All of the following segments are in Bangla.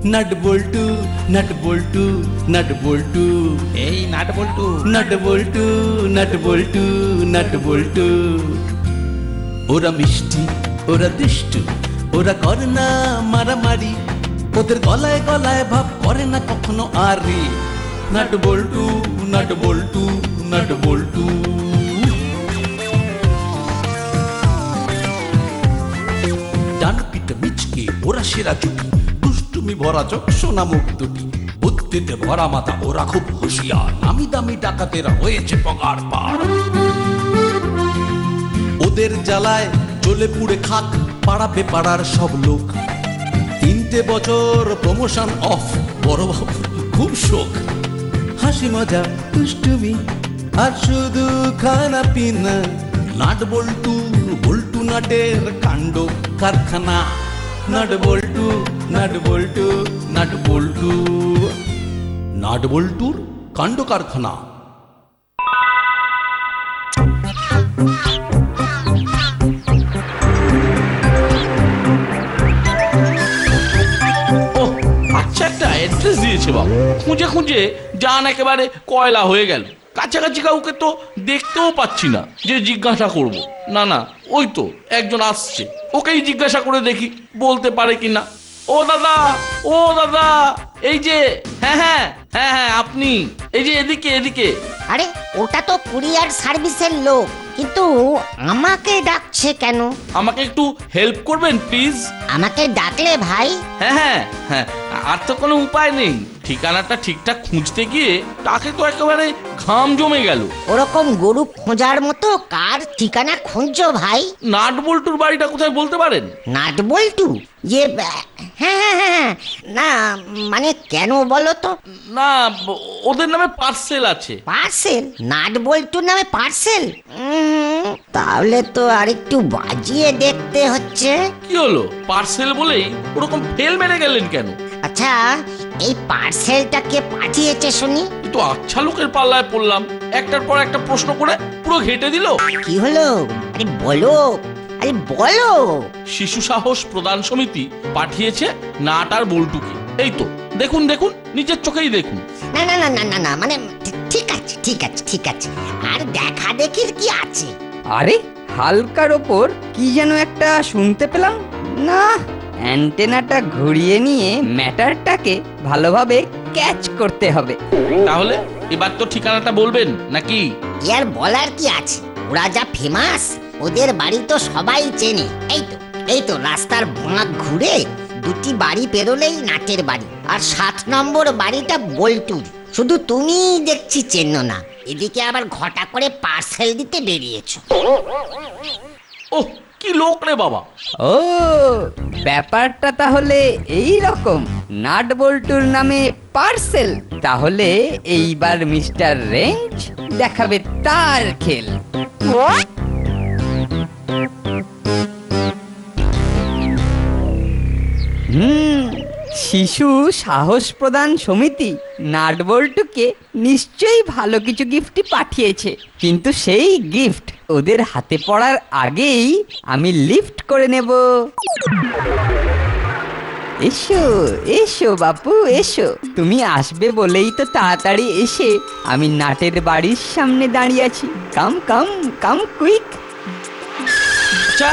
নাট বল্টু নাট বল্টু নাট বল্টু, এই নাট বল্টু। নাট বল্টু নাট বল্টু নাট বল্টু। ওরা মিষ্টি, ওরা দুষ্টু, ওরা করে না মারামারি, ওদের গলায় গলায় ভাব করে না কখনো আরে। নাট বল্টু নাট বল্টু নাট বল্টু। ডান পিঠে মিচকে ওরা সেরা জুটি, দুষ্টুমি ভরা চোখ সোনা মুখ দুটি, বুদ্ধিতে ভরা মাথা ওরা খুব হুঁশিয়ার, নামি দামি ডাকাতেরা হয়েছে পগার পার। ওদের জ্বালায় জ্বলে পুড়ে খাক পাড়াবে পাড়ার সব লোক, 3টে বছর প্রমোশন অফ, বড় বাবু খুব শোক। হাসি মজা দুষ্টুমি আর শুধু খানা পিনা, নাট বল্টু বল্টু নাটের কাণ্ড কারখানা। নাট বল্টু নাট বল্টু নাট বল্টু, নাট বল্টুর কাণ্ড কারখানা। আচ্ছা, একটা অ্যাড্রেস দিয়েছে বাবা, খুঁজে খুঁজে জান একেবারে কয়লা হয়ে গেল। কাছাকাছি কাউকে তো দেখতেও পাচ্ছি না যে জিজ্ঞাসা করব। না না, ওই তো একজন আসছে, ওকেই জিজ্ঞাসা করে দেখি বলতে পারে কিনা। ও দাদা, ও দাদা, এই যে, হ্যাঁ হ্যাঁ হ্যাঁ হ্যাঁ আপনি, এই যে এদিকে এদিকে। আরে ওটা তো কুরিয়ার সার্ভিসের লোক, কিন্তু আমাকে ডাকছে কেন? আমাকে একটু হেল্প করবেন প্লিজ? আমাকে ডাকলে ভাই? হ্যাঁ হ্যাঁ হ্যাঁ, আর তো কোনো উপায় নেই, ঠিকানাটা ঠিকঠাক খুঁজতে গিয়ে তাকে তো একেবারে ঘাম জমে গেল। ওরকম গরু খোঁজার মতো কার ঠিকানা খুঁজছো ভাই? নাট বল্টুর বাড়িটা কোথায় বলতে পারেন? নাট বল্টু? যে হ্যাঁ হ্যাঁ হ্যাঁ, না মানে কেন বলো তো? না, ওদের নামে পার্সেল আছে। পার্সেল? নাট বল্টুর নামে পার্সেল? তাহলে তো আরেকটু বাজিয়ে দেখতে হচ্ছে। কি হলো, পার্সেল বলেই ওরকম ফেল মেরে গেলেন কেন? আচ্ছা, এই পার্সেলটা কে পাঠিয়েছে শুনি? তো আচ্ছা লোকের পাল্লায় পড়লাম, একটার পর একটা প্রশ্ন করে পুরো ঘেটে দিল। কি হলো? আরে বলো, আরে বলো। শিশু সাহস প্রদান সমিতি পাঠিয়েছে নাট আর বল্টুকে। এই তো দেখুন দেখুন, নিজের চোখেই দেখুন। না না না না না না, মানে ঠিক আছে ঠিক আছে ঠিক আছে, আর দেখা দেখির কি আছে? আরে হালকার ওপর কি যেন একটা শুনতে পেলাম না, অ্যান্টেনাটা ঘুরিয়ে নিয়ে ম্যাটারটাকে ভালোভাবে ক্যাচ করতে হবে। তাহলে এবার তো ঠিকানাটা বলবেন নাকি? ইয়ার বলার কি আছে, ওরা যা ফেমাস, ওদের বাড়ি তো সবাই চেনে। এই তো রাস্তার বাঁক ঘুরে 2টি বাড়ি পেরোলেই নাটের বাড়ি, আর 7 নম্বর বাড়িটা বল্টুর। শুধু তুমি দেখছি চেনো না, এদিকে আবার ঘটা করে পার্সেল দিতে বেরিয়েছো। ওহ, কি লোক রে বাবা! ও, ব্যাপারটা তাহলে এই রকম। নাট বল্টুর নামে পার্সেল, তাহলে এইবার মিস্টার রেঞ্জ দেখাবে তার খেল। শিশু সাহস প্রদান সমিতি নাট বল্টুকে নিশ্চয়ই ভালো কিছু গিফট পাঠিয়েছে, কিন্তু সেই গিফট ওদের হাতে পড়ার আগেই আমি লিফট করে নেব। এসো এসো বাপু এসো, তুমি আসবে বলেই তো তাড়াতাড়ি এসে আমি নাটের বাড়ির সামনে দাঁড়িয়ে আছি। কাম কাম কাম কুইক। আচ্ছা,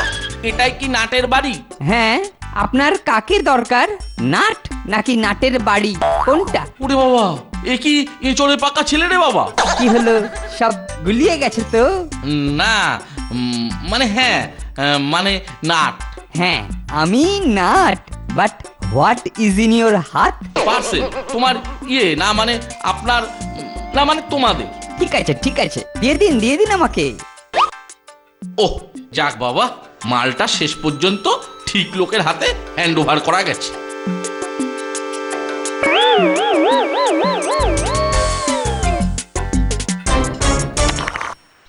এটাই কি নাটের বাড়ি? হ্যাঁ, আপনার কাকে দরকার, নাট নাকি নাটের বাড়ি, কোনটা? ওরে বাবা, এ কি এঁচড়ে পাকা ছেলে রে বাবা! কি হলো, সব গুলিয়ে গেছে তো? না, মানে হ্যাঁ, মানে নাট। হ্যাঁ, আমি nut, but what is in your হাত? পার্সেল। তোমার না মানে আপনার, না মানে তোমাদের। ঠিক আছে ঠিক আছে, দিয়ে দিন আমাকে। ওহ, যাক বাবা, মালটা শেষ পর্যন্ত ঠিক লোকের হাতে হ্যান্ড ওভার করা গেছে।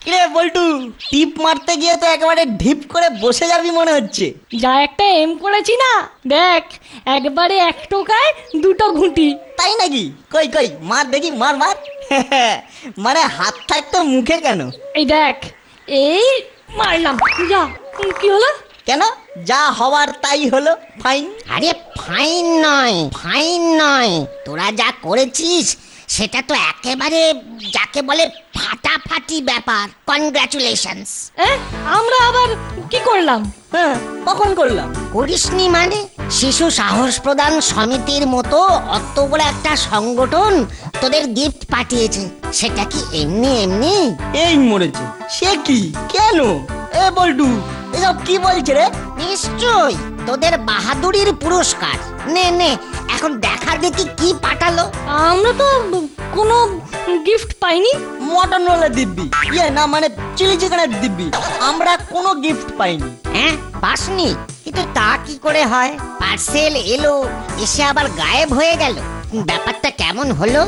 কিরে বল্টু, টিপ মারতে গিয়ে তো একেবারে ঢিপ করে বসে যাবি মনে হচ্ছে। যা একটা এম করেছি না, দেখ একবারে 1 টোকায় 2টো ঘুঁটি। তাই নাকি? কই কই মার দেখি, মার মার। মানে হাত থাকতো মুখে কেন? এই দেখ, এই মারলাম। যা, কি হলো? কেন, যা হওয়ার তাই হলো, ফাইন। আরে ফাইন নয়, তোরা যা করেছিস সেটা তো একেবারে যাকে বলে ফাটাফাটি ব্যাপার। কনগ্রাচুলেশনস। আমরা আবার কি করলাম? হ্যাঁ, কখন করলাম? করিসনি মানে? শিশু সাহস প্রদান সমিতির মতো অত বড় একটা সংগঠন তোদের গিফট পাঠিয়েছে, সেটা কি এমনি এমনি? এই মরেছে, সে কি, কেন? এ বল্টু, এসব কি বলছে রে? নিশ্চয় তোদের বাহাদুরির পুরস্কার। নে এখন দেখা দেখি কি পাঠালো। আমরা তো কোনো গিফট পাইনি। মটন রোলের দিব্যি, ইয়ে না মানে চিলি চিকেনের দিব্যি, আমরা কোনো গিফট পাইনি। হ্যাঁ, পাসনি? কিন্তু তা কি করে হয়? পার্সেল এলো, এসে আবার গায়েব হয়ে গেল, ব্যাপারটা কেমন হলো?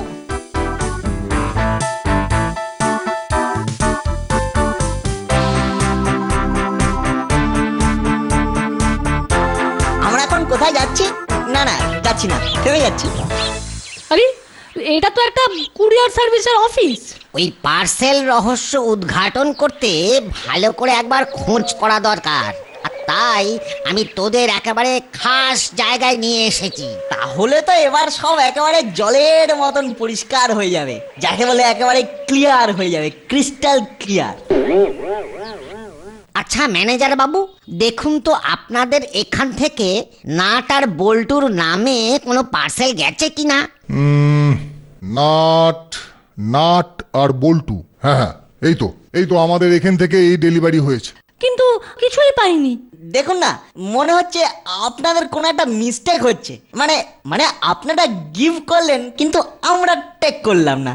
আমরা এখন কোথায় যাচ্ছি? না যাচ্ছি না, থেমে যাচ্ছি। আরে এটা তো একটা কুরিয়ার সার্ভিসের অফিস। ওই পার্সেল রহস্য উদ্ঘাটন করতে ভালো করে একবার খোঁজ করা দরকার, আর তাই আমি তোদের একেবারে খাস জায়গায় নিয়ে এসেছি। তাহলে তো এবার সব একেবারে জলের মতন পরিষ্কার হয়ে যাবে, যাকে বলে একেবারে ক্লিয়ার হয়ে যাবে, ক্রিস্টাল ক্লিয়ার। আচ্ছা ম্যানেজার বাবু, দেখুন তো আপনাদের এখান থেকে নাট আর বল্টুর নামে কোনো পার্সেল গেছে কিনা। নাট নাট আর বল্টু, হ্যাঁ এই তো আমাদের এখান থেকে এই ডেলিভারি হয়েছে। কিন্তু কিছুই পাইনি। দেখুন না, মনে হচ্ছে আপনাদের কোনো একটা মিস্টেক হচ্ছে। মানে আপনারা গিভ করলেন কিন্তু আমরা টেক করলাম না।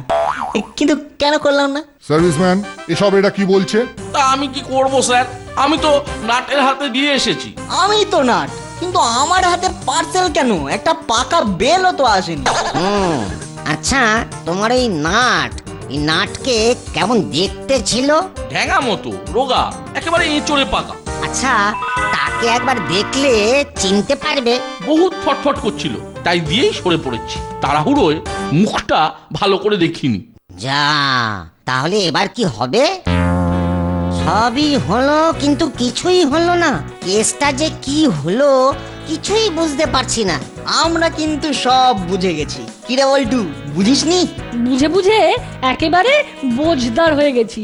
কিন্তু কেন করলাম না? সার্ভিসম্যান, এসব এটা কি বলছে? তা আমি কি করব স্যার? আমি তো নাটের হাতে দিয়ে এসেছি। আমি তো নাট, কিন্তু আমার হাতে পার্সেল কেন? একটা পাকা বেলও তো আসেনি। আচ্ছা, তোমার এই নাটকে কেমন দেখতে ছিল? ঢ্যাঙা মতো, রোগা, একেবারে এঁচড়ে পাকা। আচ্ছা, তাকে একবার দেখলে চিনতে পারবে? বহুত ফটফট করছিল, তাই দিয়েই সরে পড়েছি। তাড়াহুড়োয় মুখটা ভালো করে দেখিনি। যা, তাহলে এবার কি হবে? সবই হলো কিন্তু কিছুই হলো না। কেসটা যে কি হলো কিছুই বুঝতে পারছি না। আমরা কিন্তু সব বুঝে গেছি। কিরে বল্টু, বুঝিসনি? বুঝে একেবারে বোঝদার হয়ে গেছি।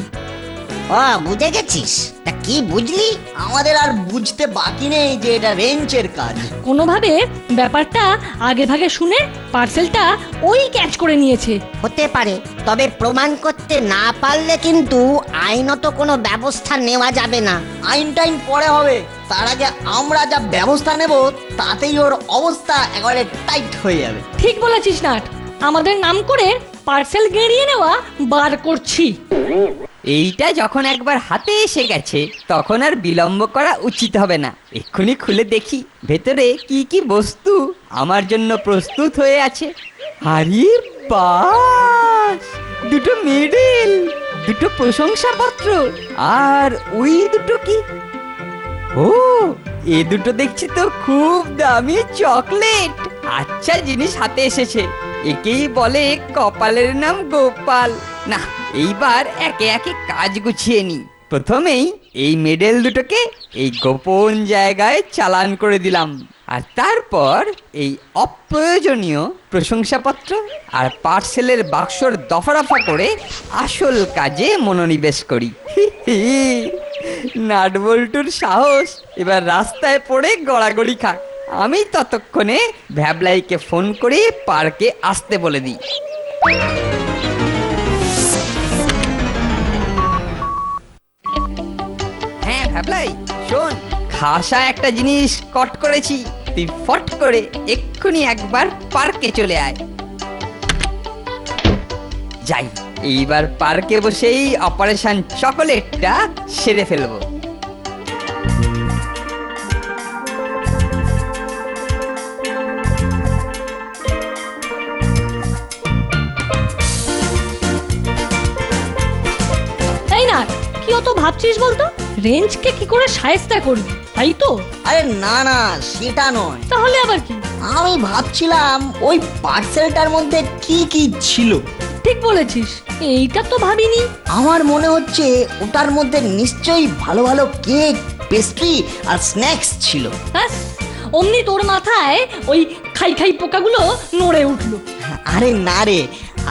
বুঝে গেছিস? তা কি বুঝলি? আমাদের আর বুঝতে বাকি নেই যে এটা রেঞ্চের কাজ। কোনোভাবে ব্যাপারটা আগে ভাগে শুনে পার্সেলটা ওই ক্যাচ করে নিয়েছে। হতে পারে, তবে প্রমাণ করতে না পারলে কিন্তু আইনত কোনো ব্যবস্থা নেওয়া যাবে না। আইন টাইন পরে হবে, তার আগে আমরা যা ব্যবস্থা নেব তাতেই ওর অবস্থা একেবারে টাইট হয়ে যাবে। ঠিক বলেছিস নাট, আমাদের নাম করে পার্সেল গেড়িয়ে নেওয়া বার করছি। এইটা যখন একবার হাতে এসে গেছে তখন আর বিলম্ব করা উচিত হবে না। এক্ষুনি খুলে দেখি ভেতরে কি কি বস্তু আমার জন্য প্রস্তুত হয়ে আছে। আরে বাস, দুটো মেডেল, দুটো প্রশংসাপত্র, আর ওই দুটো কি? ও, এ দুটো দেখছি তো খুব দামি চকলেট। আচ্ছা জিনিস হাতে এসেছে, একেই বলে কপালের নাম গোপাল। না, এইবার একে একে কাজ গুছিয়ে নি। প্রথমেই এই মেডেল দুটোকে এই গোপন জায়গায় চালান করে দিলাম, আর তারপর এই অপ্রয়োজনীয় প্রশংসাপত্র আর পার্সেলের বাক্সর দফা রফা করে আসল কাজে মনোনিবেশ করি। নাট বল্টুর সাহস এবার রাস্তায় পড়ে গড়াগড়ি খাক। আমি ততক্ষণে ভ্যাবলাইকে ফোন করে পার্কে আসতে বলে দিই। হ্যাঁ ভ্যাবলাই, শোন, খাসা একটা জিনিস কট করেছি। তুই ফট করে এক্ষুনি একবার পার্কে চলে আয়। যাই, এইবার পার্কে বসেই অপারেশন চকোলেটটা সেরে ফেলবো। তাই না, কি অত ভাবছিস বলতো? রেঞ্জকে কি করে সায়স্তা করবি, তাই তো? আরে না সেটা নয়। তাহলে আবার কি? আমি ভাবছিলাম ওই পার্সেলটার মধ্যে কি কি ছিল। ঠিক বলেছিস, এইটা তো ভাবিনি। আমার মনে হচ্ছে ওটার মধ্যে নিশ্চয়ই ভালো ভালো কেক, পেস্ট্রি আর স্ন্যাক্স ছিল। ব্যাস, অমনি তোর মাথায় ওই খাই খাই পোকাগুলো নড়ে উঠলো। আরে না রে,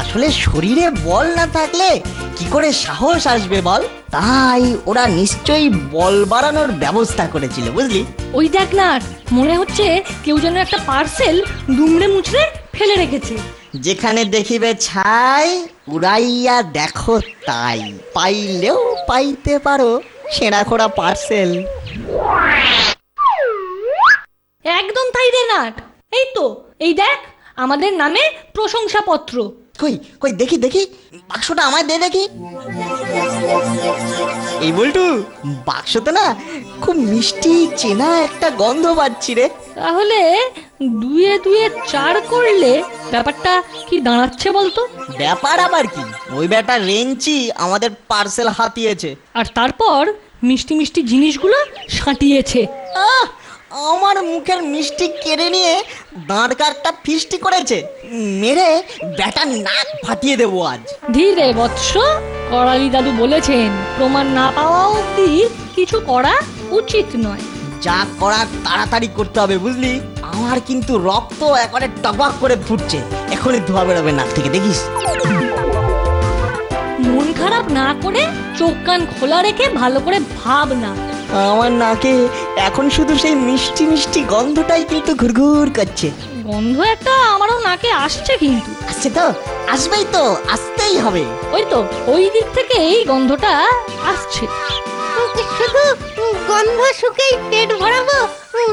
আসলে শরীরে বল না থাকলে কি করে সাহস আসবে বল? তাই ওরা নিশ্চয়ই বল বাড়ানোর ব্যবস্থা করেছিল, বুঝলি? ওই দেখ না, মনে হচ্ছে কেউ যেন একটা পার্সেল দুমড়ে মুচড়ে ফেলে রেখেছে। যেখানে দেখিবে ছাই, উড়াইয়া দেখো তাই, পাইলেও পাইতে পারো ছেঁড়া খোড়া পার্সেল। একদম তাই রে নাট, এই তো, এই দেখ আমাদের নামে প্রশংসাপত্র। কই কই দেখি দেখি, বাক্সটা আমায় দে দেখি। এই বল্টু, বাক্সতে না খুব মিষ্টি চেনা একটা গন্ধ পাচ্ছি রে। তাহলে দুয়ে দুয়ে 4 করলে ব্যাপারটা কি দাঁড়াচ্ছে বলতো? ব্যাপার আবার কি, ওই বেটা রেঞ্চি আমাদের পার্সেল হাতিয়েছে। আর তারপর মিষ্টি মিষ্টি জিনিসগুলো সাঁটিয়েছে। আহ, আমার মুখের মিষ্টি কেড়ে নিয়ে দাঁড় কাঠটা ফিস্টি করেছে, মেরে বেটার নাক ফাটিয়ে দেবো আজ। ধীরে বৎস, করালি দাদু বলেছেন প্রমাণ না পাওয়া অবধি কিছু করা উচিত নয়। যা করার তাড়াতাড়ি করতে হবে, বুঝলি? আমার কিন্তু রক্ত একবারে টকবক করে ফুটছে, এখনই ধোয়া বেরোবে নাক থেকে, দেখিস। মন খারাপ না করে চোখ কান খোলা রেখে ভালো করে ভাব না। আমার নাকে এখন শুধু সেই মিষ্টি মিষ্টি গন্ধটাই কিন্তু ঘুরঘুর করছে। গন্ধ একটা আমারও নাকে আসছে, কিন্তু আসছে তো, আসবেই তো, আসতেই হবে। ওই তো ওই দিক থেকে এই গন্ধটা আসছে। শুধু গন্ধ শুকেই পেট ভরাবো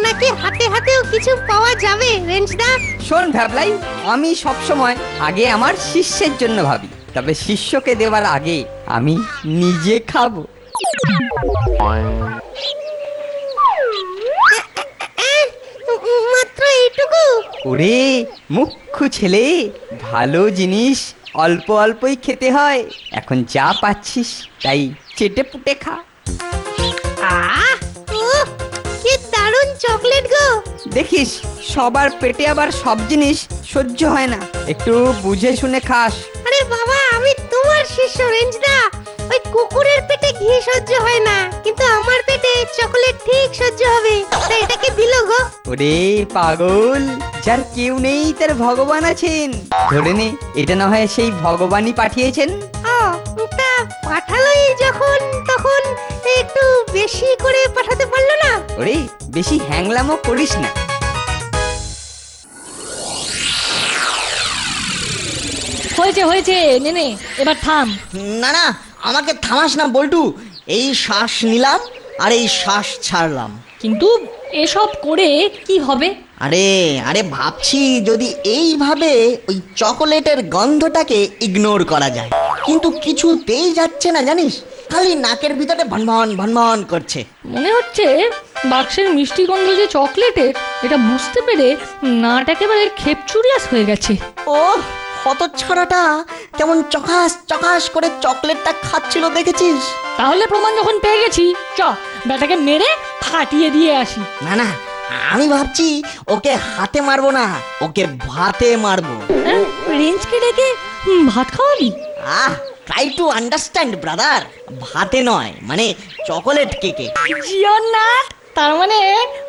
নাকি হাতে হাতেও কিছু পাওয়া যাবে রেঞ্জদা? শোন ভ্যাবলাই, আমি সবসময় আগে আমার শিষ্যের জন্য ভাবি, তবে শিষ্যকে দেওয়ার আগে আমি নিজে খাবো। মাত্র এইটুকু? ওরে মুখ্য ছেলে, ভালো জিনিস অল্প অল্পই খেতে হয়। এখন যা পাচ্ছিস তাই চেটে পুটে খা। কি দারুণ চকলেট গো! দেখিস সবার পেটে আবার সব জিনিস সহ্য হয় না, একটু বুঝে শুনে খাস। আরে বাবা, আমি তোমার শিষ্য রেঞ্জদা। ওই কুকুরের পেটে ঘি সহ্য হয় না, কিন্তু আমার পেটে চকলেট ঠিক সহ্য হবে। তা এটাকে দিল গো? ওরে পাগল, যার কেউ নেই তার ভগবান আছেন, ধরে নে এটা না হয় সেই ভগবানই পাঠিয়েছেন। ও, তা পাঠালোই যখন, তখন একটু বেশি করে পাঠাতে পারলো না? ওরে বেশি হ্যাংলামো করিস না। হয়েছে হয়েছে, নে নে এবার থাম। না না, আমাকে থামাস না বল্টু, এই শ্বাস নিলাম আর এই শ্বাস ছাড়লাম। কিন্তু এসব করে কি হবে? আরে আরে ভাবছি যদি এইভাবে ওই চকোলেটের গন্ধটাকে ইগনোর করা যায়, কিন্তু কিছুতেই যাচ্ছে না জানিস, খালি নাকের ভিতরে ভনভন ভনভন করছে। মনে হচ্ছে বাক্সের মিষ্টি গন্ধ যে চকলেটের, এটা বুঝতে পেরে নাট একেবারে খেপচুরিয়াস হয়ে গেছে। ও হতচ্ছাড়াটা কেমন চকাস চকাস করে চকলেটটা খাচ্ছিল দেখেছিস? তাহলে প্রমাণ যখন পেয়ে গেছি, চ ব্যাটাকে মেরে ফাটিয়ে দিয়ে আসি। না না, আমি ভাবছি ওকে হাতে মারবো না, ওকে ভাতে মারবো। হ্যাঁ, রেঞ্জকে ডেকে ভাত খাওয়াবি? ট্রাই টু আন্ডারস্ট্যান্ড ব্রাদার, ভাতে নয়, মানে চকোলেট কেকে। জিওর নাট, তার মানে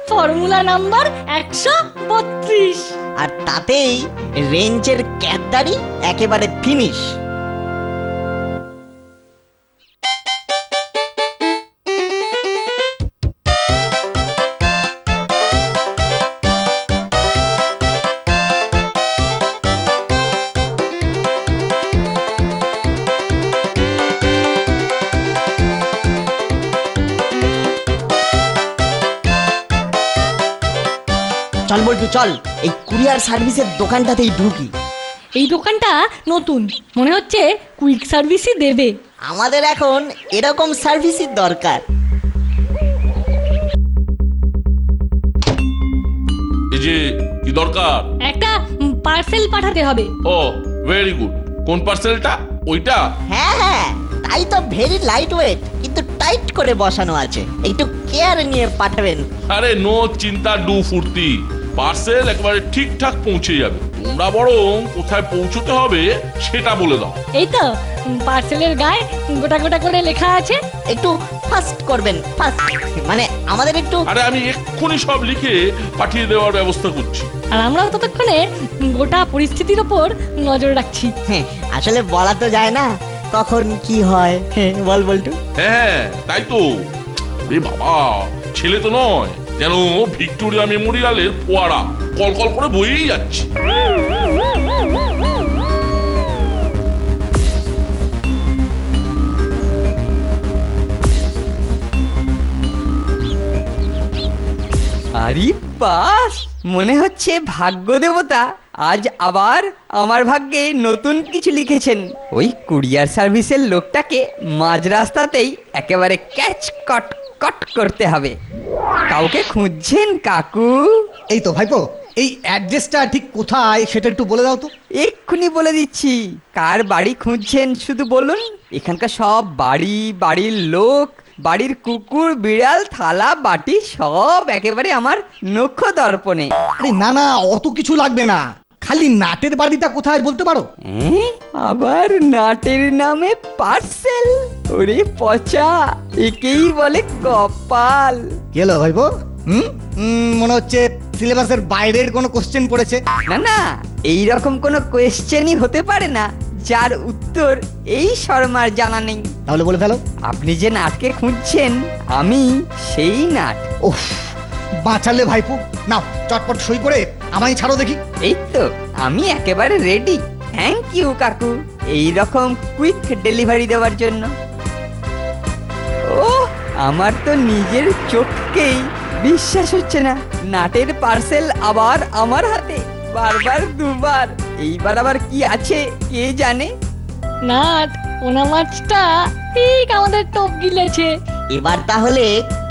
ফর্মুলা নাম্বার 132। আর তাতেই রেঞ্জের ক্যাডদারি একেবারে ফিনিশ। চল বলটু চল, এই কুরিয়ার সার্ভিসের দোকানটাতেই ঢুকি। এই দোকানটা নতুন, মনে হচ্ছে কুইক সার্ভিসই দেবে। আমাদের এখন এরকম সার্ভিসই দরকার। এই যে কি দরকার? একটা পার্সেল পাঠাতে হবে। ও ভেরি গুড। কোন পার্সেলটা? ওইটা? হ্যাঁ হ্যাঁ, তাই তো, ভেরি লাইট ওয়েট, কিন্তু টাইট করে বসানো আছে, একটু কেয়ার নিয়ে পাঠাবেন। আরে নো চিন্তা, ডু ফুর্তি, পার্সেল একেবারে ঠিকঠাক পৌঁছে যাবে। তোমরা বরং কোথায় পৌঁছতে হবে সেটা বলে দাও। এই তো পার্সেলের গায়ে গোটা গোটা করে লেখা আছে। একটু ফাস্ট করবেন, ফাস্ট মানে আমাদের একটু। আরে আমি এক্ষুনি সব লিখে পাঠিয়ে দেওয়ার ব্যবস্থা করছি। আর আমরাও ততক্ষণে গোটা পরিস্থিতির ওপর নজর রাখছি। হ্যাঁ, আসলে বলা তো যায় না কখন কি হয়। হ্যাঁ, বল বল্টু। হ্যাঁ তাই তো। রে বাবা, ছেলে তো নয়, যেন ভিক্টোরিয়া মেমোরিয়ালের ফোয়ারা কল কল করে বইই যাচ্ছে। আরে বাস, মনে হচ্ছে ভাগ্য দেবতা আজ আবার আমার ভাগ্যে নতুন কিছু লিখেছেন। ওই কুরিয়ার সার্ভিসের লোকটাকে মাঝ রাস্তাতেই একেবারে ক্যাচ কট কট করতে হবে। কাউকে খুঁজছেন কাকু? এই তো ভাইপো, এই অ্যাড্রেসটা ঠিক কোথায় সেটা একটু বলে দাও তো। এক্ষুনি বলে দিচ্ছি। কার বাড়ি খুঁজছেন শুধু বলুন। এখানকার সব বাড়ি, বাড়ির লোক, বাড়ির কুকুর, বিড়াল, থালা বাটি সব একেবারে আমার নক্ষ দর্পণে। আরে না না, অত কিছু লাগবে না, খালি নাটের বাড়িটা কোথায় বলতে পারো? আবার নাটের নামে পার্সেল? ওরে পচা, একেই বলে কপাল। কি হলো ভাইপো? মনে হচ্ছে সিলেবাসের বাইরের কোনো কোশ্চেন পড়েছে। না না, এই রকম কোনো কোয়েশ্চেনই হতে পারে না যার উত্তর এই শর্মার জানা নেই। তাহলে বলে ফেলো। আপনি যে নাটকে খুঁজছেন আমি সেই নাট। ওহ, বাঁচালে ভাইপো। নাও চটপট সই করে আমায় ছাড়ো দেখি। এই তো আমি একেবারে রেডি। থ্যাংক ইউ কাকু, এই রকম কুইক ডেলিভারি দেওয়ার জন্য। ও, আমার তো নিজের চোখকেই বিশ্বাস হচ্ছে না। নাটের পার্সেল আবার আমার হাতে, বারবার দুবার। এইবার আবার কি আছে কে জানে। নাট, পোনা মাছটা ঠিক আমাদের টোপ গিলেছে। এবার তাহলে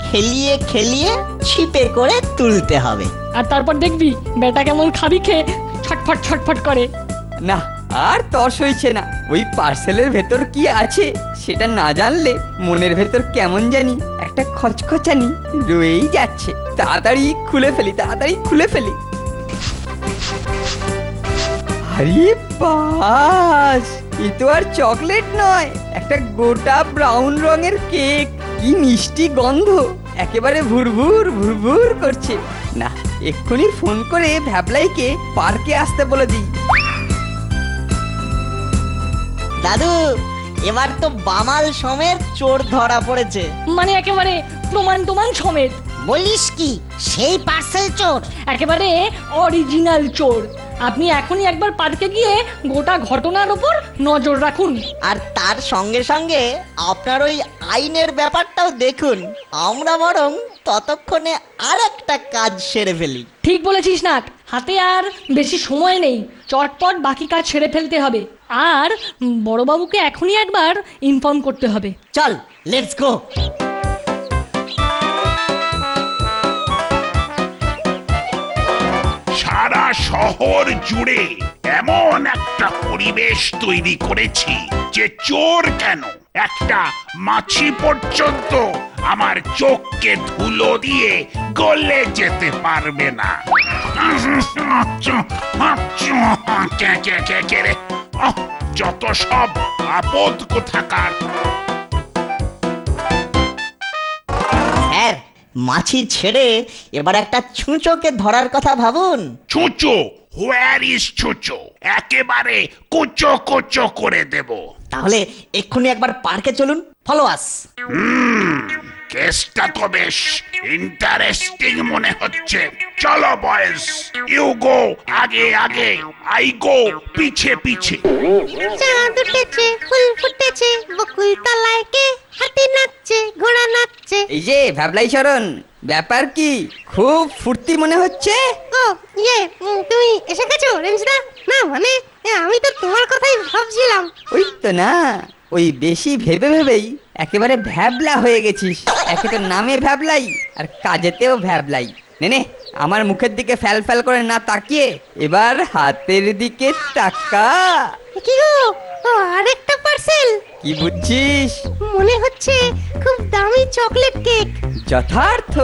খেলিয়ে খেলিয়ে ছিপে করে তুলতে হবে। আর তারপর দেখবি বেটা কেমন খাবি খেয়ে ছটফট ছটফট করে। না, আর তর সইছে না। ওই পার্সেলের ভেতর কি আছে সেটা না জানলে মনের ভেতর কেমন জানি একটা খচখচানি রয়েই যাচ্ছে। তাড়াতাড়ি খুলে ফেলি, তাড়াতাড়ি খুলে ফেলি। আরে বাস, এ তো আর চকলেট নয়, একটা গোটা ব্রাউন রঙের কেক। কি মিষ্টি গন্ধ, একেবারে ভুরভুর ভুরভুর করছে। না, এক্ষুনি ফোন করে ভ্যাবলাইকে পার্কে আসতে বলে দিই। দাদু, এবার তো বামাল সমেত চোর ধরা পড়েছে। মানে একেবারে প্রমাণ টমান সমেত। বলিস কি, সেই পার্সেল চোর? একেবারে অরিজিনাল চোর। আপনি এখনই একবার পার্কে গিয়ে গোটা ঘটনার উপর নজর রাখুন। আর তার সঙ্গে সঙ্গে আপনার ওই আইনের ব্যাপারটাও দেখুন। আমরা বরং ততক্ষণে আর একটা কাজ সেরে ফেলি। ঠিক বলেছিস নাট, হাতে আর বেশি সময় নেই। চটপট বাকি কাজ সেরে ফেলতে হবে। আর বড়বাবুকে এখনই একবার ইনফর্ম করতে হবে। চল, লেটস গো। সারা শহর জুড়ে এমন একটা পরিবেশ তৈরি করেছি যে চোর কেন, একটা মাছি পর্যন্ত আমার চোখকে ধুলো দিয়ে গলে যেতে পারবে না। যত সব আপদ কোথাকার। স্যার, মাছি ছেড়ে এবার একটা ছুঁচোকে ধরার কথা ভাবুন। ছুঁচো? হোয়ার ইজ ছুঁচো? একেবারে কুচো কুচো করে দেব। তাহলে এক্ষুনি একবার পার্কে চলুন, ফলো আস। কেসটা তো বেশ ইন্টারেস্টিং মনে হচ্ছে। চলো বয়েস, ইউ গো আগে আগে, আই গো পিছে পিছে। চাঁদ উঠেছে, ফুল ফুটেছে, বকুল তলায় কে হাতি নাচছে, ঘোড়া নাচছে। এই যে ভ্যাবলাই চরণ, ব্যাপার কি? খুব ফুর্তি মনে হচ্ছে। ও ইয়ে, তুমি এসে গেছো রেঞ্জদা? না মানে আমি তো তোমার কথাই ভাবছিলাম। ওই তো না, ওই বেশি ভেবে ভেবেই একেবারে ভ্যাবলা হয়ে গেছিস। একে তো নামে ভ্যাবলাই আর কাজেতেও ভ্যাবলাই। নে, আমার মুখের দিকে ফ্যাল ফ্যাল করে না তাকিয়ে এবার হাতের দিকে তাকা। কি গো, ও আরেকটা পার্সেল? কি বুঝছিস? মনে হচ্ছে খুব দামি চকলেট কেক। যথার্থ,